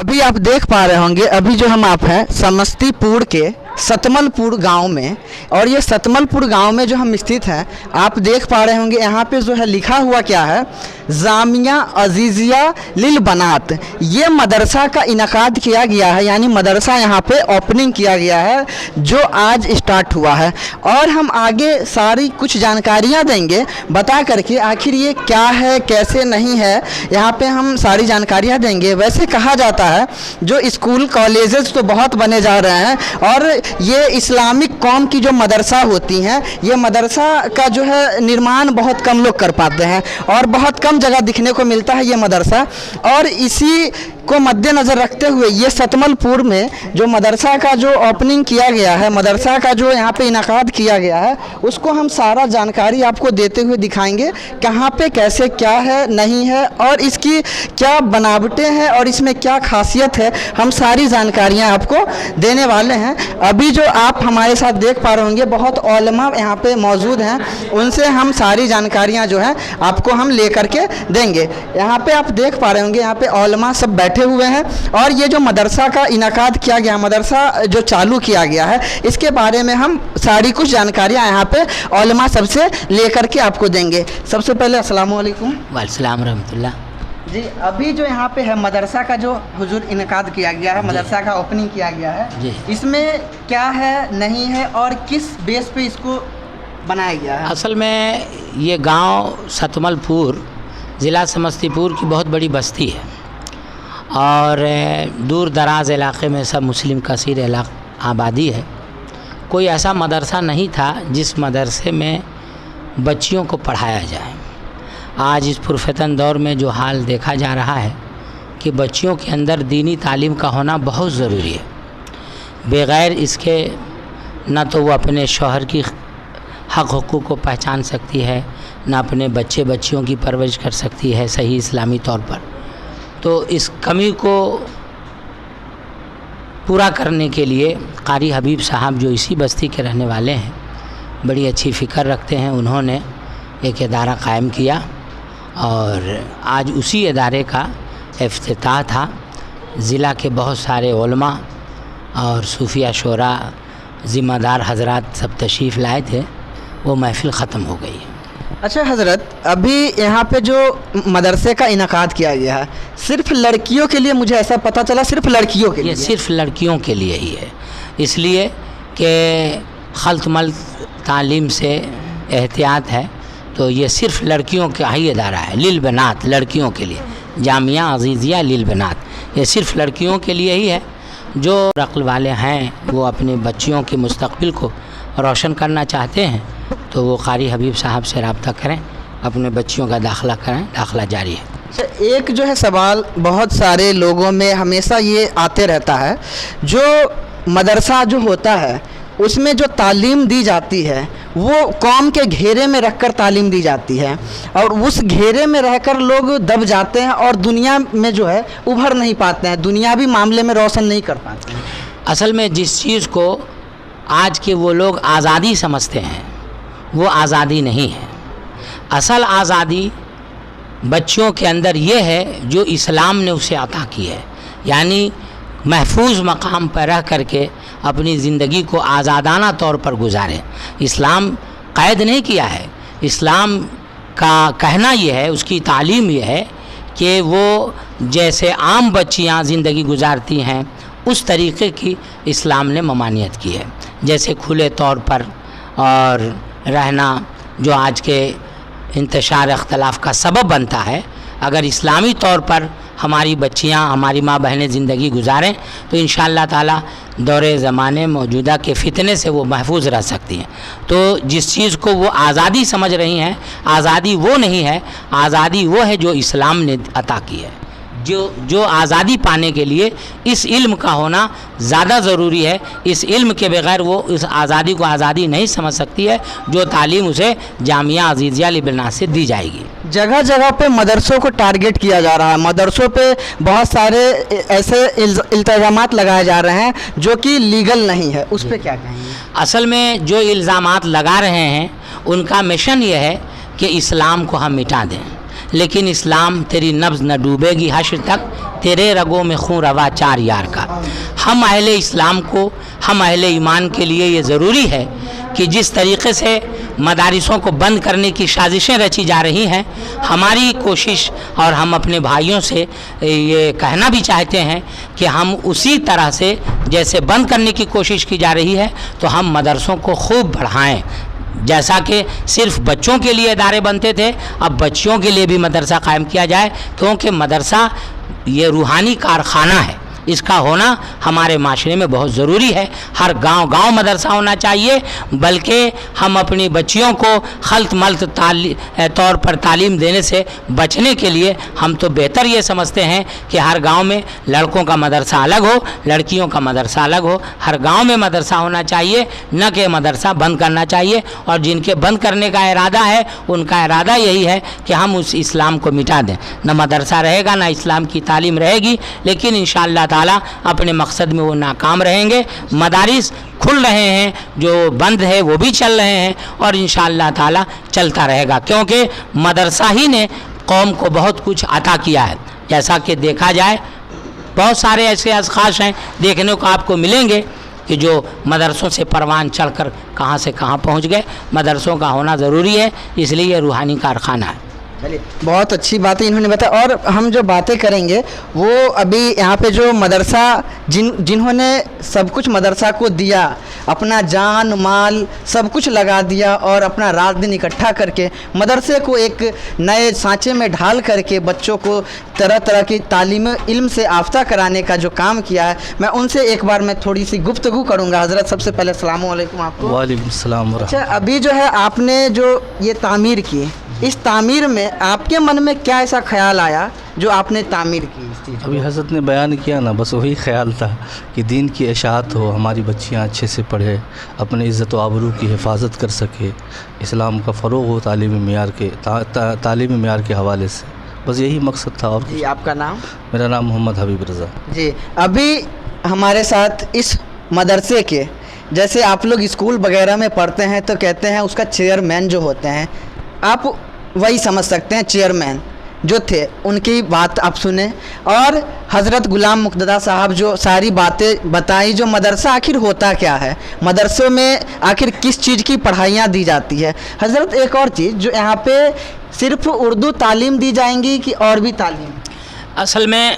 अभी आप देख पा रहे होंगे, अभी जो हम आप हैं समस्तीपुर के सतमलपुर गांव में, और ये सतमलपुर गांव में जो हम स्थित हैं, आप देख पा रहे होंगे यहाँ पे जो है लिखा हुआ क्या है, जामिया अजीज़िया लिल बनात। ये मदरसा का इनकाद किया गया है, यानी मदरसा यहाँ पे ओपनिंग किया गया है जो आज स्टार्ट हुआ है। और हम आगे सारी कुछ जानकारियाँ देंगे बता करके आखिर ये क्या है कैसे नहीं है, यहाँ पे हम सारी जानकारियाँ देंगे। वैसे कहा जाता है जो स्कूल कॉलेजेस तो बहुत बने जा रहे हैं, और ये इस्लामिक कौम की जो मदरसा होती हैं, ये मदरसा का जो है निर्माण बहुत कम लोग कर पाते हैं और बहुत कम जगह दिखने को मिलता है ये मदरसा। और इसी को मद्देनज़र रखते हुए ये सतमलपुर में जो मदरसा का जो ओपनिंग किया गया है, मदरसा का जो यहाँ पे इनकाद किया गया है, उसको हम सारा जानकारी आपको देते हुए दिखाएंगे, कहाँ पे कैसे क्या है नहीं है और इसकी क्या बनावटें हैं और इसमें क्या खासियत है, हम सारी जानकारियाँ आपको देने वाले हैं। अभी जो आप हमारे साथ देख पा रहे होंगे बहुत उलमा यहाँ पे मौजूद हैं, उनसे हम सारी जानकारियाँ जो हैं आपको हम ले करके देंगे। यहाँ पे आप देख पा रहे होंगे यहाँ पे उलमा सब बैठे हुए हैं, और ये जो मदरसा का इनकाद किया गया, मदरसा जो चालू किया गया है, इसके बारे में हम सारी कुछ जानकारियाँ यहाँ पे उलमा सबसे ले करके आपको देंगे। सबसे पहले अस्सलाम वालेकुम। वालेकुम रहमतुल्लाह जी, अभी जो यहाँ पे है मदरसा का जो हुजूर इनकाद किया गया है, मदरसा का ओपनिंग किया गया है जी, इसमें क्या है नहीं है और किस बेस पे इसको बनाया गया है? असल में ये गांव सतमलपुर ज़िला समस्तीपुर की बहुत बड़ी बस्ती है और दूर दराज इलाके में सब मुस्लिम कसीर आबादी है। कोई ऐसा मदरसा नहीं था जिस मदरसे में बच्चियों को पढ़ाया जाए। आज इस पुरफतन दौर में जो हाल देखा जा रहा है कि बच्चियों के अंदर दीनी तालीम का होना बहुत ज़रूरी है। बग़ैर इसके न तो वो अपने शौहर की हक़ हुकूक़ को पहचान सकती है, न अपने बच्चे बच्चियों की परवरिश कर सकती है सही इस्लामी तौर पर। तो इस कमी को पूरा करने के लिए कारी हबीब साहब जो इसी बस्ती के रहने वाले हैं, बड़ी अच्छी फ़िक्र रखते हैं। उन्होंने एक इदारा कायम किया और आज उसी इदारे का इफ्तिताह था। ज़िला के बहुत सारे उलमा और सूफिया शोरा ज़िम्मेदार हज़रात सब तशरीफ़ लाए थे। वो महफ़िल ख़त्म हो गई। अच्छा हज़रत, अभी यहाँ पे जो मदरसे का इनकाद किया गया है सिर्फ लड़कियों के लिए, मुझे ऐसा पता चला सिर्फ लड़कियों के लिए? ये सिर्फ लड़कियों के लिए ही है, इसलिए कि खल्तमल तालीम से एहतियात है, तो ये सिर्फ लड़कियों का ही इदारा है। लिल बनात, लड़कियों के लिए, जामिया अजीज़िया लिल बनात, ये सिर्फ लड़कियों के लिए ही है। जो अक्ल वाले हैं वो अपने बच्चियों के मुस्तक़बिल को रोशन करना चाहते हैं तो वो कारी हबीब साहब से रब्ता करें, अपने बच्चियों का दाखिला करें, दाखिला जारी है। अच्छा, एक जो है सवाल बहुत सारे लोगों में हमेशा ये आते रहता है, जो मदरसा जो होता है उसमें जो तालीम दी जाती है वो कौम के घेरे में रखकर तालीम दी जाती है, और उस घेरे में रहकर लोग दब जाते हैं और दुनिया में जो है उभर नहीं पाते हैं, दुनियावी मामले में रोशन नहीं कर पाते हैं। असल में जिस चीज़ को आज के वो लोग आज़ादी समझते हैं वो आज़ादी नहीं है। असल आज़ादी बच्चों के अंदर ये है जो इस्लाम ने उसे अता की है, यानी महफूज मकाम पर रह करके अपनी ज़िंदगी को आज़ादाना तौर पर गुजारें। इस्लाम क़ैद नहीं किया है। इस्लाम का कहना ये है, उसकी तालीम ये है कि वो जैसे आम बच्चियां ज़िंदगी गुजारती हैं उस तरीक़े की इस्लाम ने ममानियत की है। जैसे खुले तौर पर और रहना जो आज के इंतशार अख्तलाफ का सबब बनता है, अगर इस्लामी तौर पर हमारी बच्चियां, हमारी माँ बहनें ज़िंदगी गुजारें तो इंशाअल्लाह ताला दौरे ज़माने मौजूदा के फितने से वो महफूज रह सकती हैं। तो जिस चीज़ को वो आज़ादी समझ रही हैं, आज़ादी वो नहीं है, आज़ादी वो है जो इस्लाम ने अता की है। जो आज़ादी पाने के लिए इस इल्म का होना ज़्यादा ज़रूरी है। इस इल्म के बगैर वो इस आज़ादी को आज़ादी नहीं समझ सकती है जो तालीम उसे जामिया अजीज़िया लिल बनात से दी जाएगी। जगह जगह पे मदरसों को टारगेट किया जा रहा है, मदरसों पे बहुत सारे ऐसे इल्ज़ामात लगाए जा रहे हैं जो कि लीगल नहीं है, उस पर क्या कहेंगे? असल में जो इल्ज़ामात लगा रहे हैं उनका मिशन ये है कि इस्लाम को हम मिटा दें, लेकिन इस्लाम तेरी नब्ज़ न डूबेगी हश्र तक, तेरे रगों में खून रवा चार यार का। हम अहले इस्लाम को, हम अहले ईमान के लिए ये ज़रूरी है कि जिस तरीक़े से मदारिसों को बंद करने की साजिशें रची जा रही हैं, हमारी कोशिश और हम अपने भाइयों से ये कहना भी चाहते हैं कि हम उसी तरह से जैसे बंद करने की कोशिश की जा रही है तो हम मदरसों को खूब बढ़ाएं। जैसा कि सिर्फ बच्चों के लिए इदारे बनते थे, अब बच्चियों के लिए भी मदरसा कायम किया जाए, क्योंकि मदरसा ये रूहानी कारखाना है, इसका होना हमारे माशरे में बहुत ज़रूरी है। हर गांव गांव मदरसा होना चाहिए, बल्कि हम अपनी बच्चियों को खल्त मल्त तौर पर तालीम देने से बचने के लिए हम तो बेहतर ये समझते हैं कि हर गांव में लड़कों का मदरसा अलग हो, लड़कियों का मदरसा अलग हो। हर गांव में मदरसा होना चाहिए, न कि मदरसा बंद करना चाहिए। और जिनके बंद करने का इरादा है, उनका इरादा यही है कि हम उस इस्लाम को मिटा दें। न मदरसा रहेगा, न इस्लाम की तालीम रहेगी, लेकिन इंशाअल्लाह ताला अपने मकसद में वो नाकाम रहेंगे। मदारिस खुल रहे हैं, जो बंद है वो भी चल रहे हैं, और इंशाअल्लाह ताला चलता रहेगा, क्योंकि मदरसा ही ने कौम को बहुत कुछ अता किया है। जैसा कि देखा जाए, बहुत सारे ऐसे अशख़ास हैं देखने को आपको मिलेंगे कि जो मदरसों से परवान चढ़कर कहाँ से कहाँ पहुँच गए। मदरसों का होना ज़रूरी है, इसलिए ये रूहानी कारखाना है। चलिए, बहुत अच्छी बातें इन्होंने बताया। और हम जो बातें करेंगे वो अभी यहाँ पे जो मदरसा जिन्होंने सब कुछ मदरसा को दिया, अपना जान माल सब कुछ लगा दिया और अपना रात दिन इकट्ठा करके मदरसे को एक नए सांचे में ढाल करके बच्चों को तरह तरह की तालीम इल्म से आफ्ता कराने का जो काम किया है, मैं उनसे एक बार मैं थोड़ी सी गुफ्तगू करूँगा। हज़रत, सबसे पहले अस्सलामु अलैकुम आपको। वालेकुम सलाम। अच्छा, अभी जो है आपने जो ये तामीर की, इस तामीर में आपके मन में क्या ऐसा ख्याल आया जो आपने तामीर की इस चीज़? अभी हज़रत ने बयान किया ना, बस वही ख्याल था कि दीन की इशाअत हो, हमारी बच्चियां अच्छे से पढ़े, अपने इज़्ज़त व आबरू की हिफाजत कर सके, इस्लाम का फ़रोग़ हो तालीमी मियार के हवाले से, बस यही मकसद था। और जी, आपका नाम? मेरा नाम मोहम्मद हबीब रज़ा। जी, अभी हमारे साथ इस मदरसे के, जैसे आप लोग स्कूल वगैरह में पढ़ते हैं तो कहते हैं उसका चेयरमैन जो होते हैं, आप वही समझ सकते हैं, चेयरमैन जो थे उनकी बात आप सुने। और हज़रत ग़ुलाम मुक़्तदा साहब जो सारी बातें बताई, जो मदरसा आखिर होता क्या है, मदरसों में आखिर किस चीज़ की पढ़ाइयाँ दी जाती है। हज़रत, एक और चीज़, जो यहाँ पे सिर्फ उर्दू तालीम दी जाएंगी कि और भी तालीम? असल में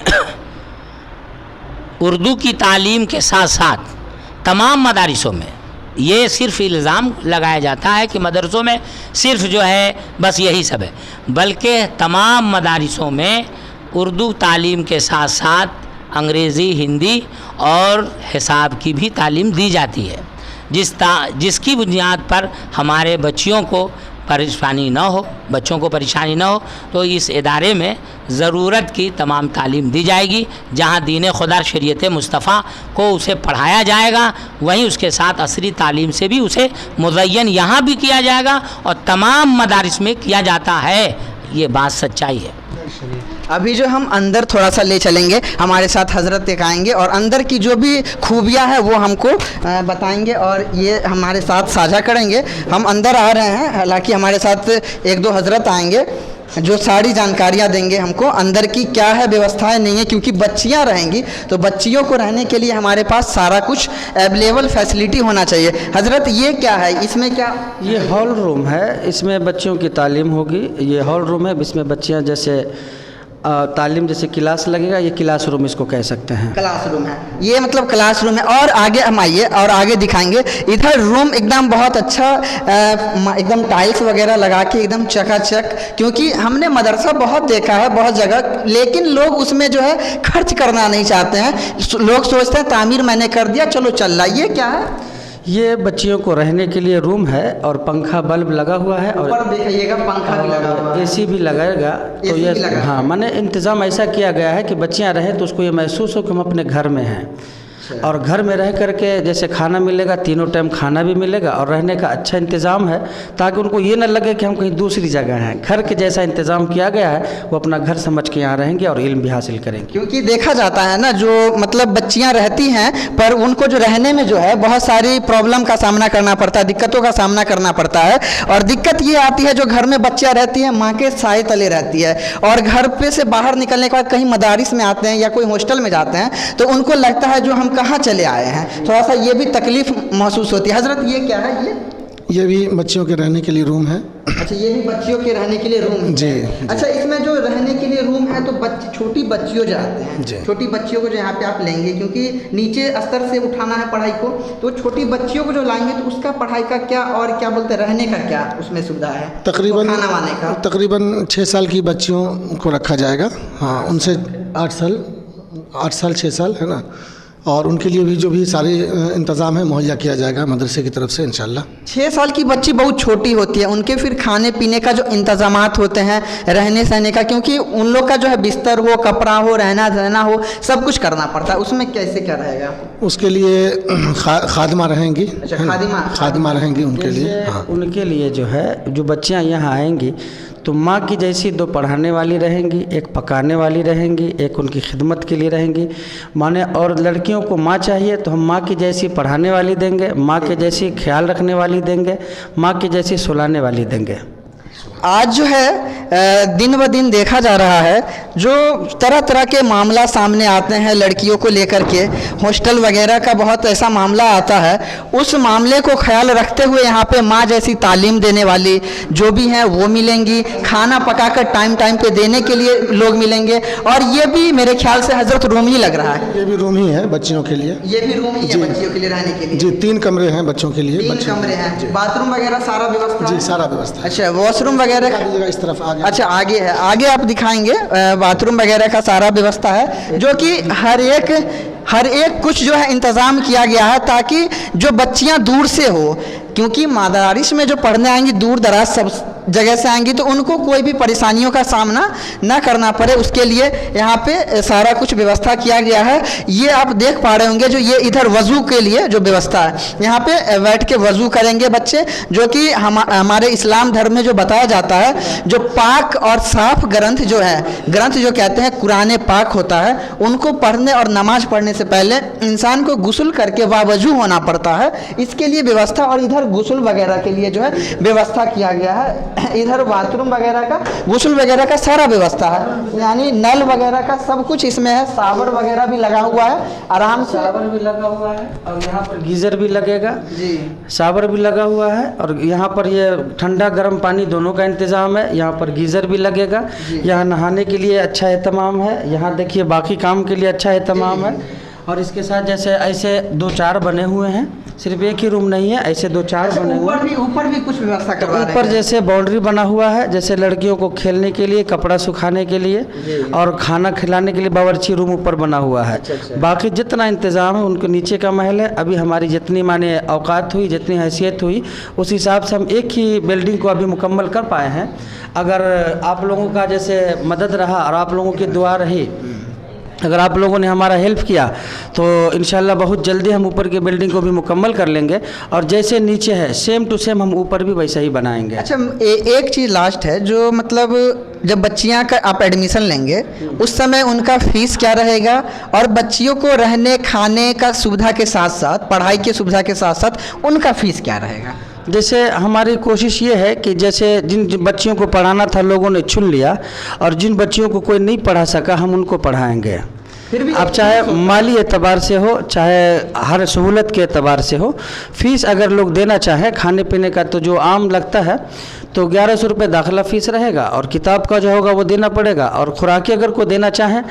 उर्दू की तालीम के साथ साथ तमाम मदारिसों में ये सिर्फ इल्ज़ाम लगाया जाता है कि मदरसों में सिर्फ जो है बस यही सब है, बल्कि तमाम मदारिसों में उर्दू तालीम के साथ साथ अंग्रेज़ी, हिंदी और हिसाब की भी तालीम दी जाती है, जिसकी बुनियाद पर हमारे बच्चियों को परेशानी न हो, बच्चों को परेशानी न हो, तो इस इदारे में ज़रूरत की तमाम तालीम दी जाएगी। जहाँ दीन खुदा शरीयत मुस्तफ़ा को उसे पढ़ाया जाएगा, वहीं उसके साथ असरी तालीम से भी उसे मुज़य्यन यहाँ भी किया जाएगा और तमाम मदारिस में किया जाता है। ये बात सच्चाई है। अभी जो हम अंदर थोड़ा सा ले चलेंगे, हमारे साथ हज़रत एक आएंगे और अंदर की जो भी खूबियाँ हैं वो हमको बताएंगे और ये हमारे साथ साझा करेंगे। हम अंदर आ रहे हैं, हालांकि हमारे साथ एक दो हज़रत आएंगे जो सारी जानकारियाँ देंगे हमको अंदर की क्या है, व्यवस्थाएं नहीं है, क्योंकि बच्चियाँ रहेंगी तो बच्चियों को रहने के लिए हमारे पास सारा कुछ अवेलेबल फैसिलिटी होना चाहिए। हज़रत, ये क्या है, इसमें क्या? ये हॉल रूम है, इसमें बच्चियों की तालीम होगी। ये हॉल रूम है, इसमें बच्चियाँ जैसे तालीम जैसे क्लास लगेगा, ये क्लास रूम इसको कह सकते हैं। क्लास रूम है ये, मतलब क्लास रूम है। और आगे हम आइए और आगे दिखाएंगे। इधर रूम एकदम बहुत अच्छा, एकदम टाइल्स वगैरह लगा के एकदम चकाचक, क्योंकि हमने मदरसा बहुत देखा है बहुत जगह, लेकिन लोग उसमें जो है खर्च करना नहीं चाहते हैं। लोग सोचते हैं तामीर मैंने कर दिया, चलो चल रहा। ये क्या है? ये बच्चियों को रहने के लिए रूम है और पंखा बल्ब लगा हुआ है और देखिएगा पंखा भी लगा हुआ है, एसी भी लगाएगा। तो ये हाँ, मैंने इंतज़ाम ऐसा किया गया है कि बच्चियां रहें तो उसको ये महसूस हो कि हम अपने घर में हैं। और घर में रह करके जैसे खाना मिलेगा, तीनों टाइम खाना भी मिलेगा और रहने का अच्छा इंतज़ाम है, ताकि उनको ये ना लगे कि हम कहीं दूसरी जगह हैं। घर के जैसा इंतज़ाम किया गया है, वो अपना घर समझ के यहाँ रहेंगे और इल्म भी हासिल करेंगे। क्योंकि देखा जाता है ना, जो मतलब बच्चियां रहती हैं पर उनको जो रहने में जो है बहुत सारी प्रॉब्लम का सामना करना पड़ता है, दिक्कतों का सामना करना पड़ता है। और दिक्कत ये आती है, जो घर में बच्चियां रहती हैं माँ के साए तले रहती है, और घर पे से बाहर निकलने के बाद कहीं मदारिस में आते हैं या कोई हॉस्टल में जाते हैं तो उनको लगता है जो हम कहाँ चले आए हैं, थोड़ा सा ये भी तकलीफ महसूस होती है। हज़रत ये क्या है? ये भी बच्चियों के रहने के लिए रूम है। अच्छा, ये भी बच्चियों के रहने के लिए रूम है। जी। अच्छा, इसमें जो रहने के लिए रूम है तो छोटी बच्चियों जो आते हैं, छोटी बच्चियों को जो यहाँ पे आप लेंगे, क्योंकि नीचे स्तर से उठाना है पढ़ाई को, तो छोटी बच्चियों को जो लाएंगे तो उसका पढ़ाई का क्या और क्या बोलते हैं, रहने का क्या उसमें सुविधा है? तकरीबन खाना वाने का तकरीबन 6 साल की बच्चियों को रखा जाएगा। हाँ, उनसे 8 साल 6 साल है ना, और उनके लिए भी जो भी सारे इंतज़ाम है मुहैया किया जाएगा मदरसे की तरफ से इंशाल्लाह। 6 साल की बच्ची बहुत छोटी होती है, उनके फिर खाने पीने का जो इंतज़ामात होते हैं, रहने सहने का, क्योंकि उन लोग का जो है बिस्तर हो, कपड़ा हो, रहना सहना हो, सब कुछ करना पड़ता है, उसमें कैसे क्या रहेगा? उसके लिए खादिमा रहेंगी। अच्छा, खादिमा रहेंगी उनके लिए। हाँ, उनके लिए जो है, जो बच्चियाँ यहाँ आएंगी तो माँ की जैसी 2 पढ़ाने वाली रहेंगी, एक पकाने वाली रहेंगी, एक उनकी खिदमत के लिए रहेंगी। माने और लड़कियों को माँ चाहिए तो हम माँ की जैसी पढ़ाने वाली देंगे, माँ के जैसी ख्याल रखने वाली देंगे, माँ की जैसी सुलाने वाली देंगे। आज जो है दिन ब दिन देखा जा रहा है, जो तरह तरह के मामला सामने आते हैं लड़कियों को लेकर के, हॉस्टल वगैरह का बहुत ऐसा मामला आता है, उस मामले को ख्याल रखते हुए यहाँ पे माँ जैसी तालीम देने वाली जो भी हैं वो मिलेंगी, खाना पकाकर टाइम टाइम पे देने के लिए लोग मिलेंगे। और ये भी मेरे ख्याल से हज़रत रूम ही लग रहा है। ये भी रूम ही है बच्चियों के लिए। ये भी रूम ही है बच्चियों के लिए रहने के लिए। जी, 3 कमरे हैं बच्चों के लिए। 3 कमरे हैं, बाथरूम वगैरह सारा व्यवस्था? जी, सारा व्यवस्था। अच्छा, वॉशरूम वगैरह इस तरफ आगे। अच्छा, आगे है, आगे आप दिखाएंगे। बाथरूम वगैरह का सारा व्यवस्था है, जो कि हर एक कुछ जो है इंतज़ाम किया गया है, ताकि जो बच्चियां दूर से हो, क्योंकि मदारिस में जो पढ़ने आएंगी दूर दराज सब जगह से आएंगी, तो उनको कोई भी परेशानियों का सामना ना करना पड़े, उसके लिए यहाँ पे सारा कुछ व्यवस्था किया गया है। ये आप देख पा रहे होंगे, जो ये इधर वज़ू के लिए जो व्यवस्था है, यहाँ पे बैठ के वज़ू करेंगे बच्चे, जो कि हमारे इस्लाम धर्म में जो बताया जाता है, जो पाक और साफ ग्रंथ जो है, ग्रंथ जो कहते हैं कुरान पाक होता है, उनको पढ़ने और नमाज पढ़ने से पहले इंसान को गुस्ल करके वावजू होना पड़ता है। इसके लिए व्यवस्था, और इधर गुस्ल वगैरह के लिए जो है व्यवस्था किया गया है। इधर बाथरूम वगैरह का, गुस्ल वगैरह का सारा व्यवस्था है, यानी नल वगैरह का सब कुछ इसमें है। शावर वगैरह भी लगा हुआ है, आराम से शावर भी लगा हुआ है, और यहाँ पर गीज़र भी लगेगा जी, शावर भी लगा हुआ है, और यहाँ पर ये ठंडा गर्म पानी दोनों का इंतज़ाम है। यहाँ पर गीज़र भी लगेगा, यहाँ नहाने के लिए अच्छा एहतमाम है, यहाँ देखिए बाकी काम के लिए अच्छा एहतमाम है। और इसके साथ जैसे ऐसे 2-4 बने हुए हैं, सिर्फ एक ही रूम नहीं है, ऐसे 2-4 बने हुए हैं। ऊपर भी कुछ व्यवस्था करवा रहे हैं। ऊपर जैसे बाउंड्री बना हुआ है, जैसे लड़कियों को खेलने के लिए, कपड़ा सुखाने के लिए और खाना खिलाने के लिए बावर्ची रूम ऊपर बना हुआ है। बाकी जितना इंतज़ाम है उनके नीचे का महल है। अभी हमारी जितनी माने औकात हुई, जितनी हैसियत हुई, उस हिसाब से हम एक ही बिल्डिंग को अभी मुकम्मल कर पाए हैं। अगर आप लोगों का जैसे मदद रहा और आप लोगों की दुआ रही, अगर आप लोगों ने हमारा हेल्प किया, तो इंशाल्लाह बहुत जल्दी हम ऊपर की बिल्डिंग को भी मुकम्मल कर लेंगे, और जैसे नीचे है सेम टू सेम हम ऊपर भी वैसा ही बनाएंगे। अच्छा, एक चीज़ लास्ट है, जो मतलब जब बच्चियां का आप एडमिशन लेंगे उस समय उनका फ़ीस क्या रहेगा, और बच्चियों को रहने खाने का सुविधा के साथ साथ, पढ़ाई की सुविधा के साथ साथ उनका फ़ीस क्या रहेगा? जैसे हमारी कोशिश ये है कि जैसे जिन बच्चियों को पढ़ाना था लोगों ने चुन लिया, और जिन बच्चियों को कोई नहीं पढ़ा सका हम उनको पढ़ाएंगे। फिर भी अब चाहे माली एतबार से हो, चाहे हर सहूलत के एतबार से हो, फ़ीस अगर लोग देना चाहें खाने पीने का तो जो आम लगता है तो 1100 रुपये दाखिला फ़ीस रहेगा, और किताब का जो होगा वो देना पड़ेगा। और खुराकी अगर को देना चाहें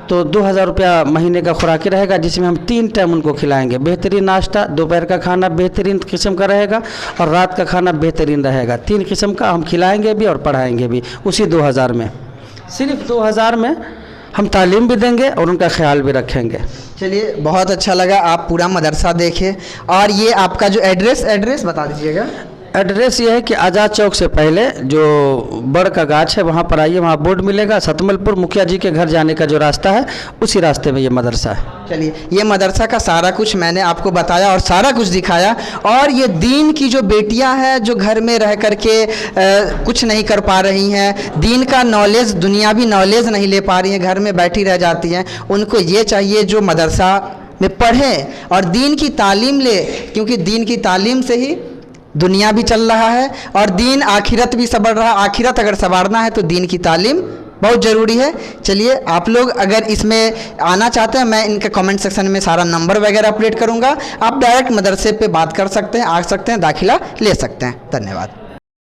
तो 2000 रुपया महीने का खुराकी रहेगा, जिसमें हम 3 टाइम उनको खिलाएंगे। बेहतरीन नाश्ता, दोपहर का खाना बेहतरीन किस्म का रहेगा, और रात का खाना बेहतरीन रहेगा। 3 किस्म का हम खिलाएंगे भी और पढ़ाएंगे भी उसी 2000 में। सिर्फ 2000 में हम तालीम भी देंगे और उनका ख्याल भी रखेंगे। चलिए, बहुत अच्छा लगा, आप पूरा मदरसा देखें। और ये आपका जो एड्रेस बता दीजिएगा। एड्रेस ये है कि आज़ाद चौक से पहले जो बड़ का गाछ है वहाँ पर आइए, वहाँ बोर्ड मिलेगा। सतमलपुर मुखिया जी के घर जाने का जो रास्ता है उसी रास्ते में ये मदरसा है। चलिए, ये मदरसा का सारा कुछ मैंने आपको बताया और सारा कुछ दिखाया। और ये दीन की जो बेटियां हैं जो घर में रह करके कुछ नहीं कर पा रही हैं, दीन का नॉलेज, दुनियावी नॉलेज नहीं ले पा रही हैं, घर में बैठी रह जाती हैं, उनको ये चाहिए जो मदरसा में पढ़ें और दीन की तालीम ले, क्योंकि दीन की तालीम से ही दुनिया भी चल रहा है और दीन आखिरत भी संवर रहा। आखिरत अगर संवारना है तो दीन की तालीम बहुत ज़रूरी है। चलिए, आप लोग अगर इसमें आना चाहते हैं, मैं इनके कमेंट सेक्शन में सारा नंबर वगैरह अपडेट करूंगा, आप डायरेक्ट मदरसे पे बात कर सकते हैं, आ सकते हैं, दाखिला ले सकते हैं। धन्यवाद।